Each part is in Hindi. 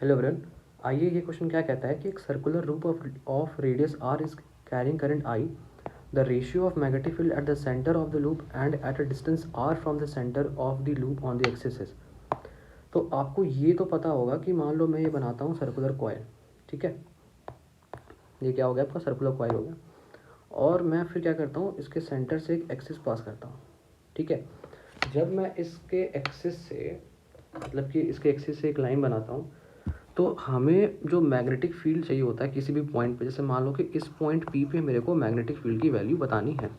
हेलो एवरीवन, आइए ये क्वेश्चन क्या कहता है कि एक circular loop of radius R is carrying current I, the ratio of magnetic field at the centre of the loop and at a distance R from the centre of the loop on the axis is. तो आपको ये तो पता होगा कि मान लो मैं ये बनाता हूँ सर्कुलर कॉइल, ठीक है। ये क्या हो गया, आपका सर्कुलर कॉइल हो गया। और मैं फिर क्या करता हूँ, इसके सेंटर से एक एक्सिस पास करता हूँ, ठीक है। जब मैं इसके एक्सिस से मतलब कि इसके एक्सिस से एक लाइन बनाता हूँ, तो हमें जो मैग्नेटिक फील्ड चाहिए होता है किसी भी पॉइंट पे, जैसे मान लो कि इस पॉइंट पी पे मेरे को मैग्नेटिक फील्ड की वैल्यू बतानी है,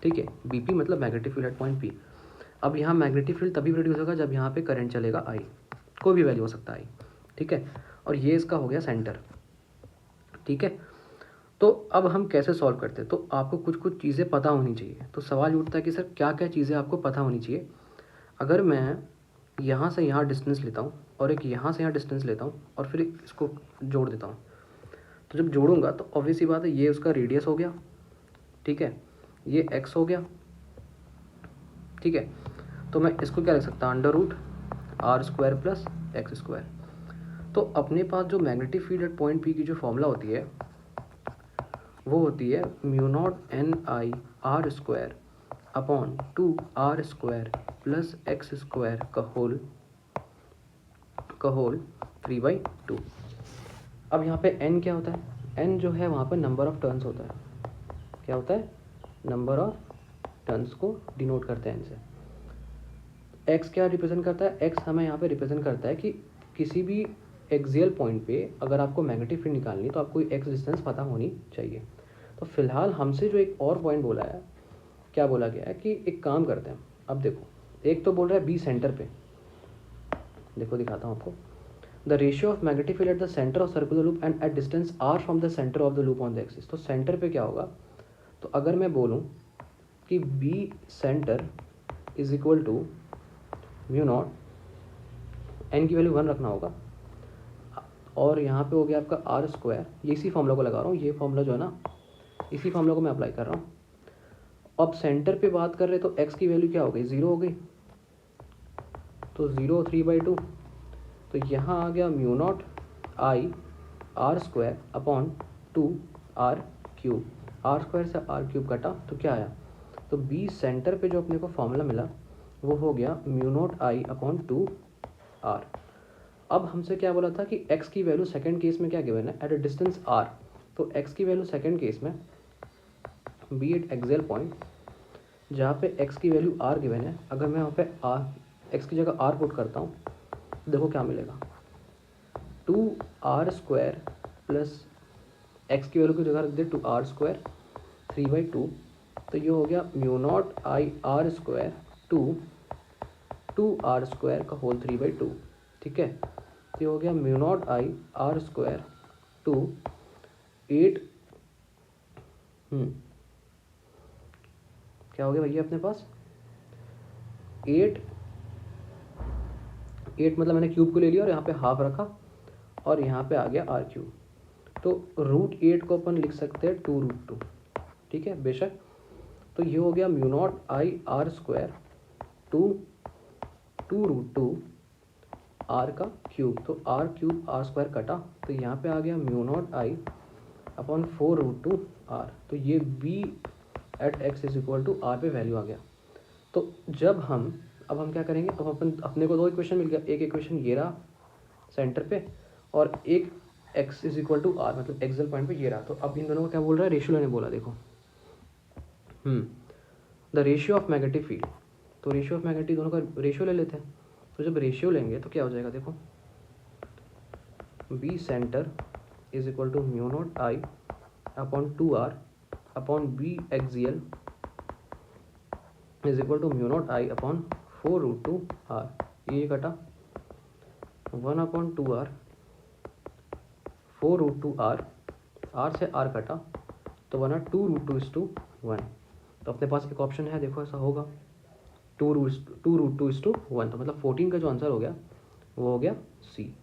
ठीक है। बीपी मतलब magnetic field at point P. अब यहाँ मैग्नेटिक फील्ड तभी प्रोड्यूस होगा जब यहाँ पे करंट चलेगा आई, कोई भी वैल्यू हो सकता है आई, ठीक है। और ये इसका हो गया सेंटर, ठीक है। तो अब हम कैसे सॉल्व करते हैं, तो आपको कुछ कुछ चीज़ें पता होनी चाहिए। तो सवाल उठता है कि सर क्या क्या चीज़ें आपको पता होनी चाहिए। अगर मैं यहाँ से यहाँ डिस्टेंस लेता हूँ और एक यहाँ से यहाँ डिस्टेंस लेता हूँ और फिर इसको जोड़ देता हूँ, तो जब जोड़ूंगा तो ऑब्वियस सी बात है ये उसका रेडियस हो गया, ठीक है, ये एक्स हो गया, ठीक है। तो मैं इसको क्या लिख सकता हूँ, under root R square plus X square. तो अपने पास जो magnetic field at point P की जो फॉर्मूला होती है वो होती है mu naught N I R square upon 2 R square plus X square का होल 3/2। अब यहाँ पे n क्या होता है, n जो है वहाँ पे नंबर ऑफ टर्न्स होता है। क्या होता है, नंबर ऑफ टर्न्स को डिनोट करते हैं n से। x क्या रिप्रेजेंट करता है, x हमें यहाँ पे रिप्रेजेंट करता है कि किसी भी एक्सियल पॉइंट पे अगर आपको मैग्नेटिक फील्ड निकालनी तो आपको x डिस्टेंस पता होनी चाहिए। तो फिलहाल हमसे जो एक और पॉइंट बोला है, क्या बोला गया है कि एक काम करते हैं। अब देखो, एक तो बोल रहा है बी सेंटर पे, देखो दिखाता हूँ आपको। The ratio of magnetic field at the centre of circular loop and at distance R from the centre of the loop on the axis. तो सेंटर पे क्या होगा, तो अगर मैं बोलूँ कि B centre is equal to mu naught, N की वैल्यू 1 रखना होगा, और यहाँ पे हो गया आपका आर स्क्वायर। ये इसी फॉर्मूला को लगा रहा हूँ, ये फॉर्मूला जो है ना, इसी फॉर्मूला को मैं अप्लाई कर रहा हूँ। अब सेंटर पे बात कर रहे तो एक्स की वैल्यू क्या हो गई, 0 हो गई, तो 0 3/2। तो यहाँ आ गया mu naught I R square upon 2r³ R square से r³ कटा तो क्या आया, तो बी सेंटर पे जो अपने को फॉर्मूला मिला वो हो गया mu naught I upon 2r। अब हमसे क्या बोला था कि x की वैल्यू सेकंड केस में क्या गिवन है, एट अ डिस्टेंस r। तो x की वैल्यू सेकंड केस में बी एट एक्सियल पॉइंट जहाँ पे x की वैल्यू r गिवन है, अगर मैं वहाँ पे x की जगह r पुट करता हूँ, देखो क्या मिलेगा, 2r स्क्वायर प्लस एक्स की वैल्यू की जगह रख दे 2r स्क्वायर 3/2। तो ये हो गया mu naught I R square 2r square का होल 3/2, ठीक है। तो ये हो गया mu naught I R square 8 क्या हो गया भैया अपने पास 8 मतलब मैंने क्यूब को ले लिया और यहाँ पे हाफ रखा और यहाँ पे आ गया r³। तो √8 को अपन लिख सकते हैं 2√2, ठीक है बेशक। तो ये हो गया mu naught I R square 2√2 R का क्यूब। तो r³ आर स्क्वायर कटा तो यहाँ पे आ गया mu naught I upon 4√2 R. तो ये b at x is equal to R पे वैल्यू आ गया। तो जब अब हम क्या करेंगे, अब अपन अपने को 2 इक्वेशन मिल गया, एक इक्वेशन ये रहा सेंटर पे और एक x is equal to R मतलब एक्सियल पॉइंट पे ये रहा। तो अब इन दोनों को क्या बोल रहा है, रेशियो लेने बोला। देखो the ratio of magnetic field, तो रेशियो ऑफ मैग्नेटिक दोनों का रेशियो ले लेते हैं। तो जब रेशियो लेंगे तो क्या हो जाएगा, देखो B centre is equal to mu naught I upon 2r upon B axial is equal to mu naught I upon 4√2 R. ये कटा 1/2r 4√2 आर, आर से आर कटा तो बना 2√2:1। तो अपने पास एक ऑप्शन है, देखो ऐसा होगा 2√2:1। तो मतलब 14 का जो आंसर हो गया वो हो गया सी।